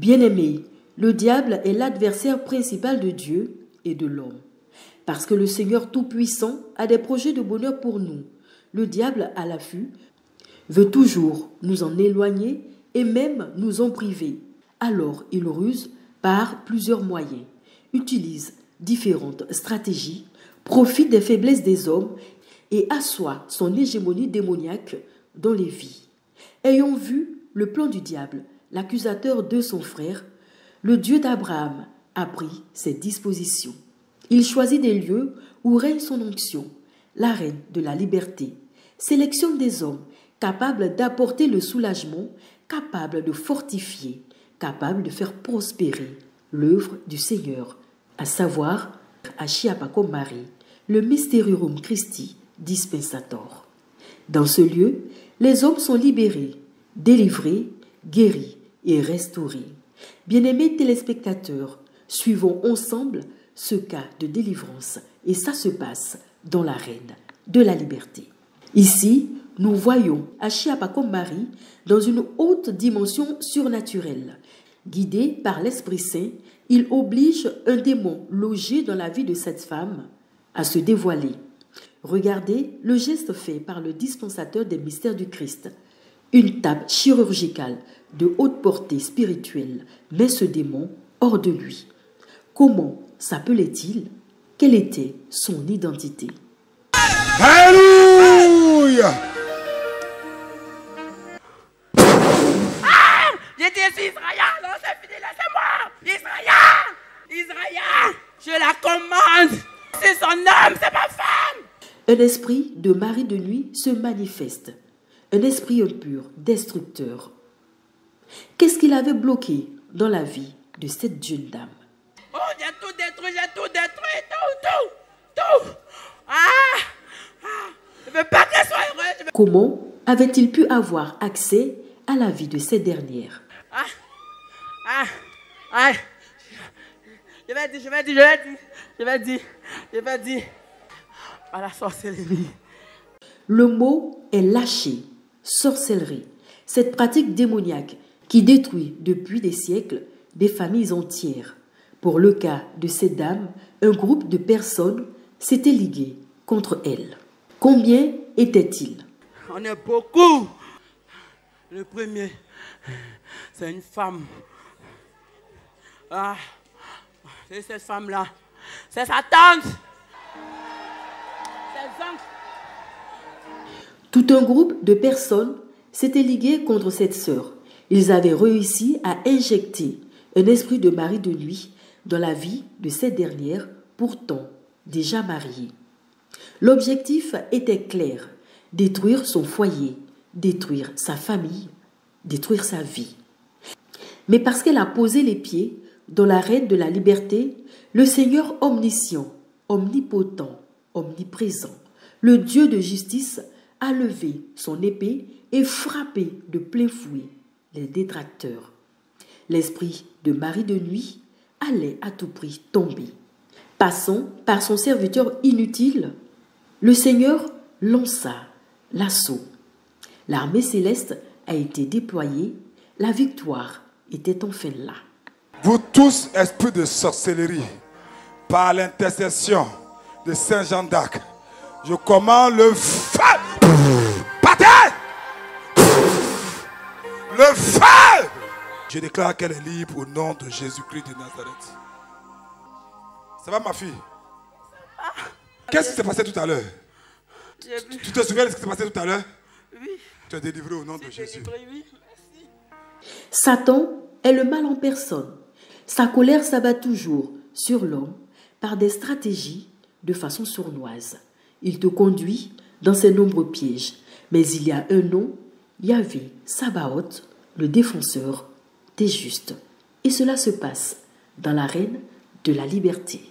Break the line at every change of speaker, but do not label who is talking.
Bien-aimés, le diable est l'adversaire principal de Dieu et de l'homme. Parce que le Seigneur Tout-Puissant a des projets de bonheur pour nous. Le diable, à l'affût, veut toujours nous en éloigner et même nous en priver. Alors il ruse par plusieurs moyens, utilise différentes stratégies, profite des faiblesses des hommes et assoit son hégémonie démoniaque dans les vies. Ayant vu le plan du diable, l'accusateur de son frère, le Dieu d'Abraham a pris ses dispositions. Il choisit des lieux où règne son onction, la reine de la liberté, sélectionne des hommes capables d'apporter le soulagement, capables de fortifier, capables de faire prospérer l'œuvre du Seigneur, à savoir Achiapako Marie, le Mysterium Christi Dispensator. Dans ce lieu, les hommes sont libérés, délivrés, guéris et restaurés. Bien-aimés téléspectateurs, suivons ensemble ce cas de délivrance et ça se passe dans l'arène de la liberté. Ici, nous voyons Achiapako Marie dans une haute dimension surnaturelle. Guidé par l'Esprit Saint, il oblige un démon logé dans la vie de cette femme à se dévoiler. Regardez le geste fait par le dispensateur des mystères du Christ. Une table chirurgicale de haute portée spirituelle met ce démon hors de lui. Comment s'appelait-il? Quelle était son identité?
Alléluia!
Ah! J'étais sur Israël, non, c'est fini, laissez-moi! Israël! Je la commande! C'est son homme, c'est ma femme!
Un esprit de mari de nuit se manifeste. Un esprit impur, destructeur. Qu'est-ce qu'il avait bloqué dans la vie de cette jeune dame?
Oh, j'ai tout détruit, tout! Je veux pas qu'elle soit heureuse.
Comment avait-il pu avoir accès à la vie de cette dernière?
Je vais dire. À la sorcellerie.
Le mot est lâché, sorcellerie. Cette pratique démoniaque qui détruit depuis des siècles des familles entières. Pour le cas de cette dame, un groupe de personnes s'était ligué contre elle. Combien étaient-ils?
On est beaucoup. Le premier, c'est une femme. C'est cette femme-là. C'est sa tante.
Tout un groupe de personnes s'était ligué contre cette sœur. Ils avaient réussi à injecter un esprit de mari de nuit dans la vie de cette dernière, pourtant déjà mariée. L'objectif était clair, détruire son foyer, détruire sa famille, détruire sa vie. Mais parce qu'elle a posé les pieds dans l'arène de la liberté, le Seigneur omniscient, omnipotent, omniprésent, le Dieu de justice, a levé son épée et frappé de plein fouet les détracteurs. L'esprit de mari de nuit allait à tout prix tomber. Passant par son serviteur inutile, le Seigneur lança l'assaut. L'armée céleste a été déployée, la victoire était enfin là.
Vous tous, esprits de sorcellerie, par l'intercession de Saint Jean d'Arc, je commande le feu. Partez! Le feu! Je déclare qu'elle est libre au nom de Jésus-Christ de Nazareth. Ça va, ma fille? Qu'est-ce qui s'est passé tout à l'heure? Tu te souviens de ce qui s'est passé tout à l'heure?
Oui.
Tu es délivré au nom de Jésus.
Oui, merci.
Satan est le mal en personne. Sa colère s'abat toujours sur l'homme par des stratégies de façon sournoise. Il te conduit dans ses nombreux pièges. Mais il y a un nom, Yahvé Sabaoth, le défenseur des justes. Et cela se passe dans l'arène de la liberté.